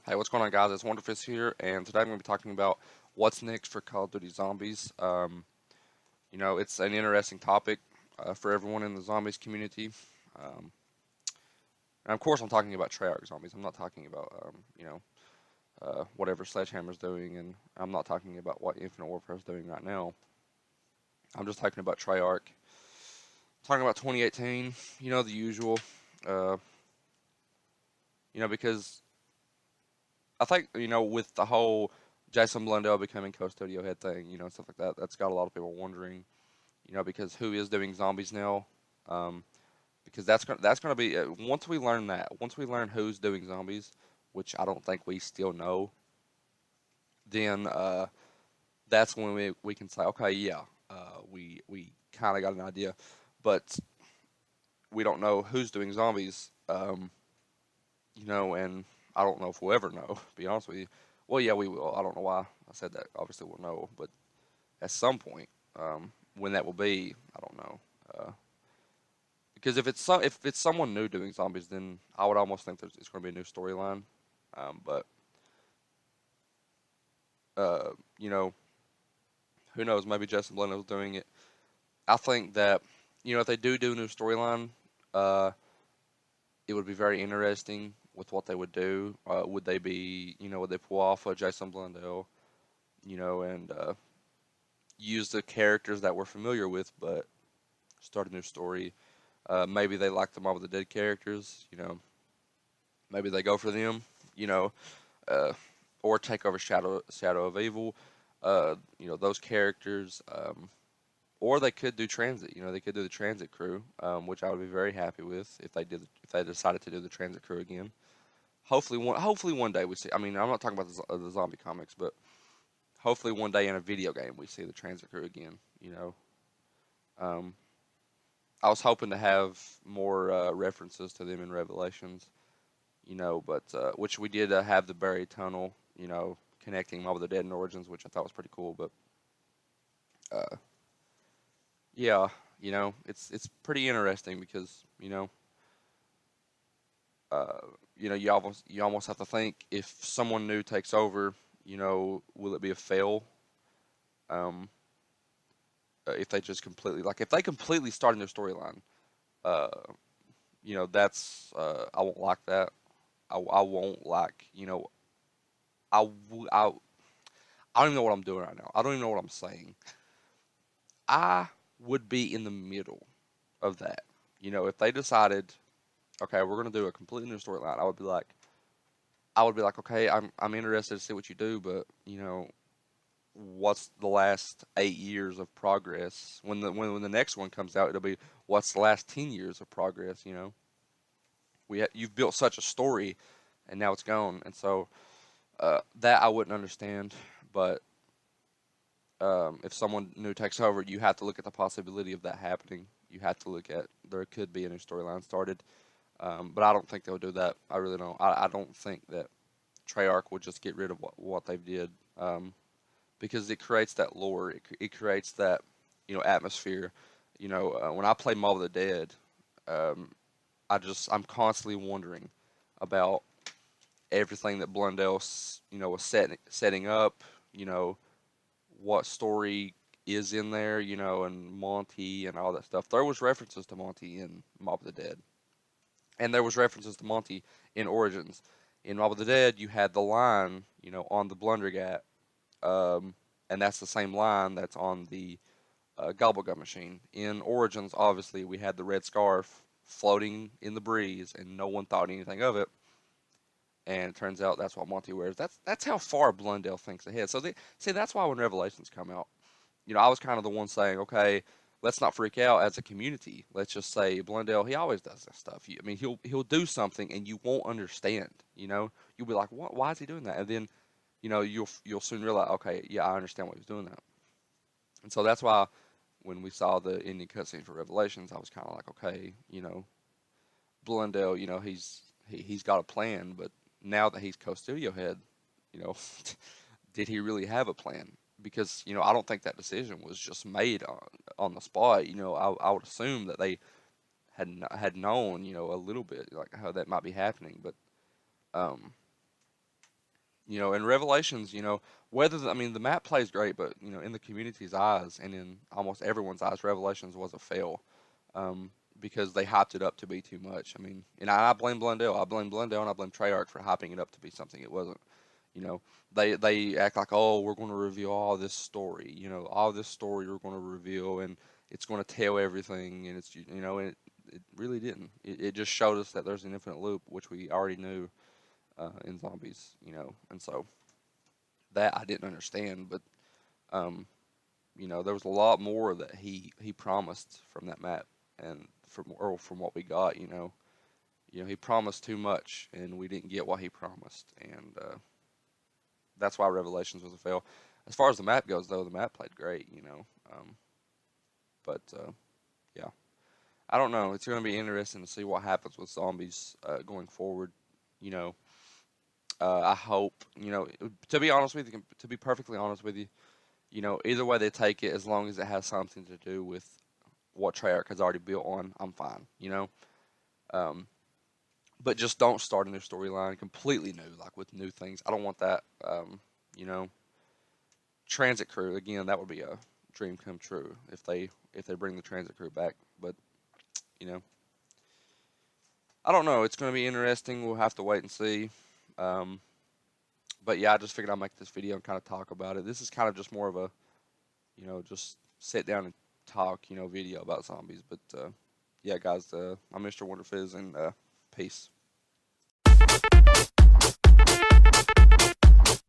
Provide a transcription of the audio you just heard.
Hey, what's going on, guys? It's Wonderfist here, and today I'm going to be talking about what's next for Call of Duty Zombies. It's an interesting topic for everyone in the zombies community. Um, and of course, I'm talking about Treyarch zombies. I'm not talking about, whatever Sledgehammer's doing, and I'm not talking about what Infinite Warfare is doing right now. I'm just talking about Treyarch. Talking about 2018, the usual. Uh, because I think, with the whole Jason Blundell becoming co-studio head thing, stuff like that, that's got a lot of people wondering, because who is doing zombies now? Um, because that's gonna be once we learn who's doing zombies, which I don't think we still know, then that's when we can say, okay, yeah, we kind of got an idea, but we don't know who's doing zombies, and I don't know if we'll ever know. To be honest with you, well, yeah, we will. I don't know why I said that. Obviously, we'll know, but at some point, when that will be, I don't know. Because if it's someone new doing zombies, then I would almost think it's going to be a new storyline. But uh, you know, who knows? Maybe Justin Blundell's doing it. I think that if they do a new storyline, uh, it would be very interesting with what they would do. Would they pull off a Jason Blundell, and use the characters that we're familiar with, but start a new story. Maybe they like the Mob of the Dead characters, maybe they go for them, you know, uh, or take over Shadow of Evil, those characters, or they could do Transit. They could do the Transit crew, which I would be very happy with if they decided to do the Transit crew again. Hopefully one day we see. I mean, I'm not talking about the zombie comics, but hopefully one day in a video game we see the Transit crew again. Um, I was hoping to have more references to them in Revelations, but which we did have the buried tunnel, connecting Mob of the Dead and Origins, which I thought was pretty cool. But uh, yeah, it's pretty interesting because uh, you almost have to think if someone new takes over, will it be a fail? Um, if they just completely if they completely start a new storyline, uh, that's I won't like that. I won't like I, w- I don't even know what I'm doing right now. I don't even know what I'm saying. I would be in the middle of that. If they decided, okay, we're gonna do a completely new storyline, I would be like, okay, I'm interested to see what you do, but what's the last 8 years of progress? When the next one comes out, it'll be what's the last 10 years of progress? You've built such a story, and now it's gone, and so that I wouldn't understand, but if someone new takes over, you have to look at the possibility of that happening. You have to look at there could be a new storyline started, but I don't think they'll do that. I really don't. I don't think that Treyarch would just get rid of what they did, because it creates that lore. It creates that atmosphere. When I play Mob of the Dead, um, I'm constantly wondering about everything that Blundell was setting up. You know what story is in there, and Monty and all that stuff. There was references to Monty in Mob of the Dead, and there was references to Monty in Origins. In Mob of the Dead, you had the line, on the Blundergat, and that's the same line that's on the Gobblegut machine. In Origins, obviously, we had the red scarf floating in the breeze, and no one thought anything of it. And it turns out that's what Monty wears. That's how far Blundell thinks ahead. So see, that's why when Revelations come out, I was kind of the one saying, okay, let's not freak out as a community. Let's just say Blundell, he always does this stuff. I mean, he'll do something and you won't understand. You'll be like, what? Why is he doing that? And then, you'll soon realize, okay, yeah, I understand why he's doing that. And so that's why when we saw the ending cutscene for Revelations, I was kind of like, okay, Blundell, he's got a plan, but now that he's co-studio head, you know, did he really have a plan? Because I don't think that decision was just made on the spot. I would assume that they had known a little bit like how that might be happening, but um, in Revelations, I mean, the map plays great, but in the community's eyes and in almost everyone's eyes, Revelations was a fail, um, because they hyped it up to be too much. I mean, and I blame Blundell. I blame Blundell and I blame Treyarch for hyping it up to be something it wasn't. You know, they act like, oh, we're going to reveal all this story. All this story we're going to reveal, and it's going to tell everything, and and it really didn't. It just showed us that there's an infinite loop, which we already knew in zombies. And so that I didn't understand, but um, there was a lot more that he promised from that map, and from what we got. He promised too much, and we didn't get what he promised, and that's why Revelations was a fail. As far as the map goes, though, the map played great. But yeah, I don't know. It's going to be interesting to see what happens with zombies going forward. You know, I hope. To be honest with you, to be perfectly honest with you, either way they take it, as long as it has something to do with what Treyarch has already built on, I'm fine. Um, but just don't start a new storyline completely new, like with new things. I don't want that. You know, Transit Crew again. That would be a dream come true if they bring the Transit Crew back. But you know, I don't know. It's going to be interesting. We'll have to wait and see. Um, but yeah, I just figured I'd make this video and kind of talk about it. This is kind of just more of a, just sit down and talk, video about zombies. But yeah, guys, I'm Mr. Wonderfizz, and peace.